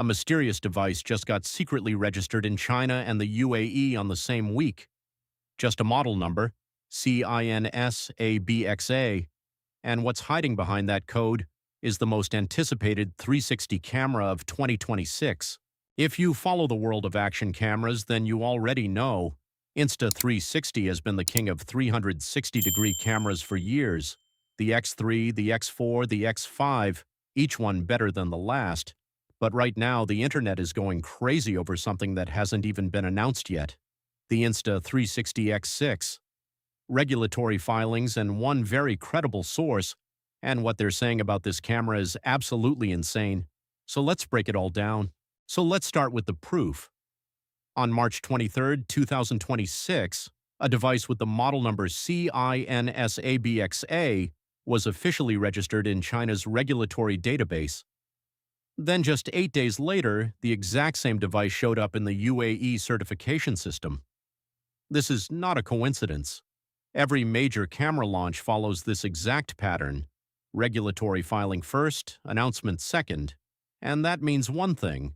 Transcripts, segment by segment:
A mysterious device just got secretly registered in China and the UAE on the same week. Just a model number, CINSABXA, and what's hiding behind that code is the most anticipated 360 camera of 2026. If you follow the world of action cameras, then you already know Insta360 has been the king of 360-degree cameras for years. The X3, the X4, the X5, each one better than the last. But right now, the internet is going crazy over something that hasn't even been announced yet. The Insta360 X6. Regulatory filings and one very credible source, and what they're saying about this camera is absolutely insane. So let's break it all down. So let's start with the proof. On March 23, 2026, a device with the model number CINSABXA was officially registered in China's regulatory database. Then just 8 days later, the exact same device showed up in the UAE certification system. This is not a coincidence. Every major camera launch follows this exact pattern: regulatory filing first, announcement second. And that means one thing: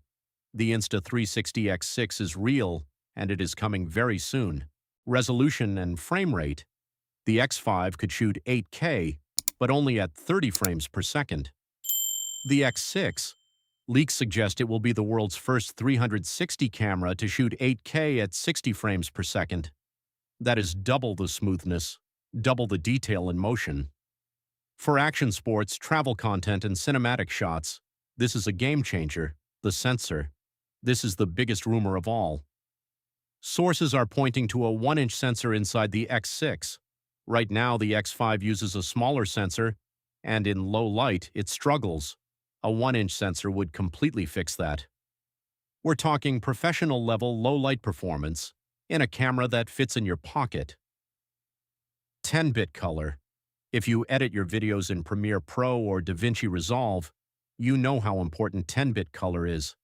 the Insta360 X6 is real, and it is coming very soon. Resolution and frame rate. The X5 could shoot 8K, but only at 30 frames per second. The X6. Leaks suggest it will be the world's first 360 camera to shoot 8K at 60 frames per second. That is double the smoothness, double the detail in motion. For action sports, travel content, and cinematic shots, this is a game changer: the sensor. This is the biggest rumor of all. Sources are pointing to a 1-inch sensor inside the X6. Right now, the X5 uses a smaller sensor, and in low light, it struggles. A 1-inch sensor would completely fix that. We're talking professional-level low-light performance in a camera that fits in your pocket. 10-bit color. If you edit your videos in Premiere Pro or DaVinci Resolve, you know how important 10-bit color is.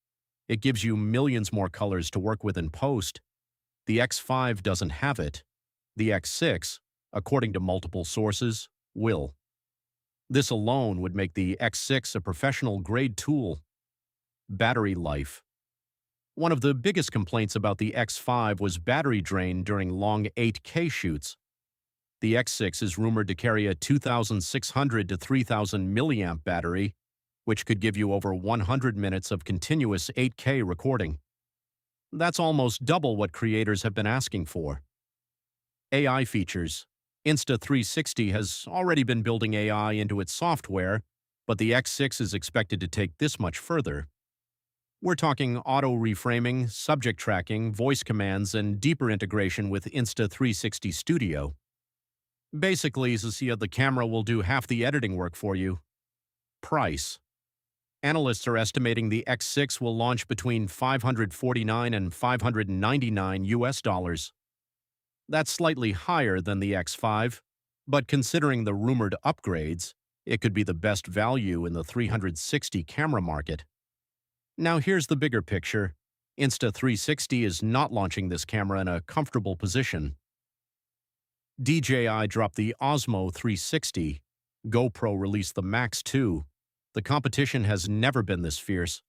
It gives you millions more colors to work with in post. The X5 doesn't have it. The X6, according to multiple sources, will. This alone would make the X6 a professional-grade tool. Battery life. One of the biggest complaints about the X5 was battery drain during long 8K shoots. The X6 is rumored to carry a 2,600 to 3,000 milliamp battery, which could give you over 100 minutes of continuous 8K recording. That's almost double what creators have been asking for. AI features. Insta360 has already been building AI into its software, but the X6 is expected to take this much further. We're talking auto reframing, subject tracking, voice commands, and deeper integration with Insta360 Studio. Basically, Zacia, the camera will do half the editing work for you. Price. Analysts are estimating the X6 will launch between $549 and $599 US. That's slightly higher than the X5, but considering the rumored upgrades, it could be the best value in the 360 camera market. Now here's the bigger picture. Insta360 is not launching this camera in a comfortable position. DJI dropped the Osmo 360. GoPro released the Max 2. The competition has never been this fierce.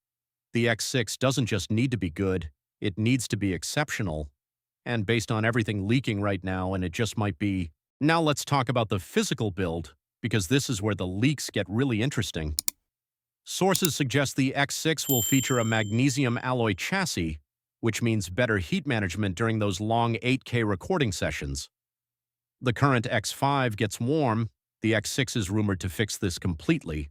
The X6 doesn't just need to be good, it needs to be exceptional. And based on everything leaking right now, and it just might be. Now let's talk about the physical build, because this is where the leaks get really interesting. Sources suggest the X6 will feature a magnesium alloy chassis, which means better heat management during those long 8K recording sessions. The current X5 gets warm. The X6 is rumored to fix this completely.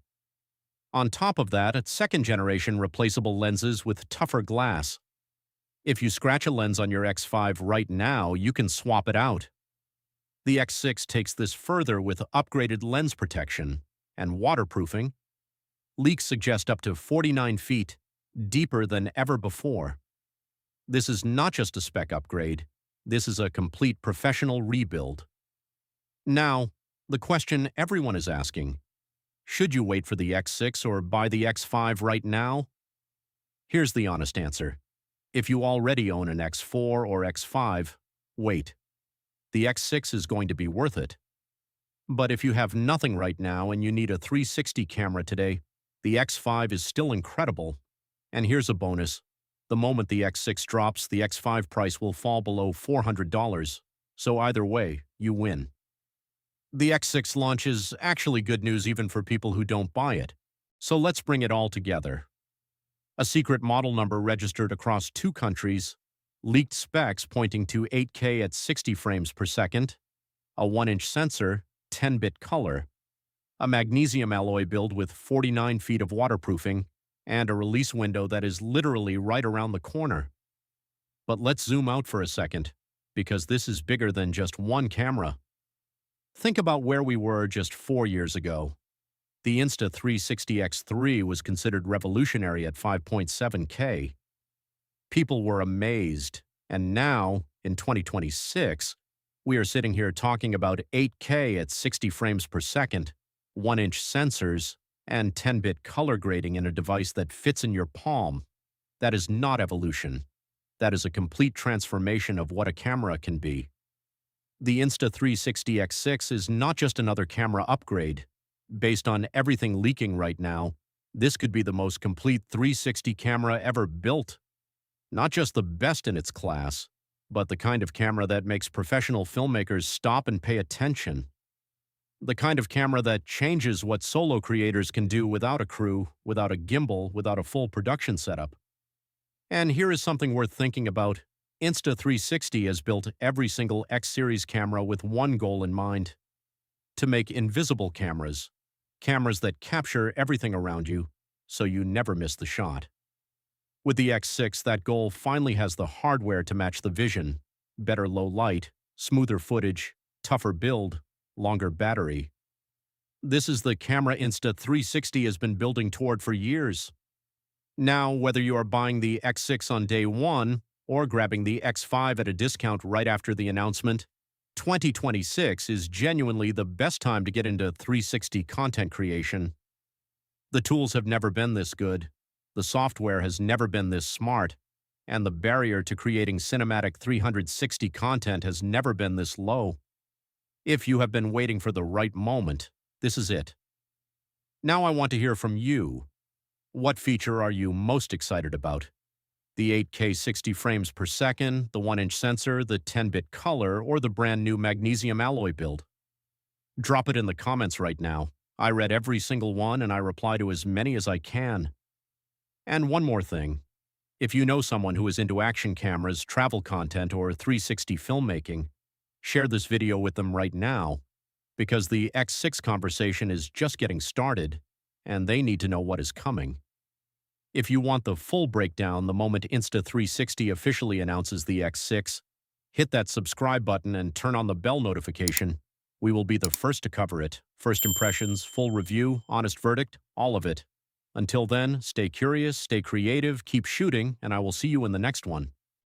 On top of that, a second-generation replaceable lenses with tougher glass. If you scratch a lens on your X5 right now, you can swap it out. The X6 takes this further with upgraded lens protection and waterproofing. Leaks suggest up to 49 feet, deeper than ever before. This is not just a spec upgrade. This is a complete professional rebuild. Now, the question everyone is asking: should you wait for the X6 or buy the X5 right now? Here's the honest answer. If you already own an X4 or X5, wait. The X6 is going to be worth it. But if you have nothing right now and you need a 360 camera today, the X5 is still incredible. And here's a bonus. The moment the X6 drops, the X5 price will fall below $400. So either way, you win. The X6 launch is actually good news even for people who don't buy it. So let's bring it all together. A secret model number registered across 2 countries, leaked specs pointing to 8K at 60 frames per second, a 1-inch sensor, 10-bit color, a magnesium alloy build with 49 feet of waterproofing, and a release window that is literally right around the corner. But let's zoom out for a second, because this is bigger than just one camera. Think about where we were just 4 years ago. The Insta360 X6 was considered revolutionary at 5.7K. People were amazed, and now, in 2026, we are sitting here talking about 8K at 60 frames per second, 1-inch sensors, and 10-bit color grading in a device that fits in your palm. That is not evolution. That is a complete transformation of what a camera can be. The Insta360 X6 is not just another camera upgrade. Based on everything leaking right now, this could be the most complete 360 camera ever built. Not just the best in its class, but the kind of camera that makes professional filmmakers stop and pay attention. The kind of camera that changes what solo creators can do without a crew, without a gimbal, without a full production setup. And here is something worth thinking about. Insta360 has built every single X series camera with one goal in mind: to make invisible cameras. Cameras that capture everything around you, so you never miss the shot. With the X6, that goal finally has the hardware to match the vision: better low light, smoother footage, tougher build, longer battery. This is the camera Insta360 has been building toward for years. Now, whether you are buying the X6 on day one or grabbing the X5 at a discount right after the announcement, 2026 is genuinely the best time to get into 360 content creation. The tools have never been this good, the software has never been this smart, and the barrier to creating cinematic 360 content has never been this low. If you have been waiting for the right moment, this is it. Now I want to hear from you. What feature are you most excited about? The 8K 60 frames per second, the 1-inch sensor, the 10-bit color, or the brand new magnesium alloy build? Drop it in the comments right now. I read every single one and I reply to as many as I can. And one more thing. If you know someone who is into action cameras, travel content, or 360 filmmaking, share this video with them right now, because the X6 conversation is just getting started, and they need to know what is coming. If you want the full breakdown the moment Insta360 officially announces the X6, hit that subscribe button and turn on the bell notification. We will be the first to cover it. First impressions, full review, honest verdict, all of it. Until then, stay curious, stay creative, keep shooting, and I will see you in the next one.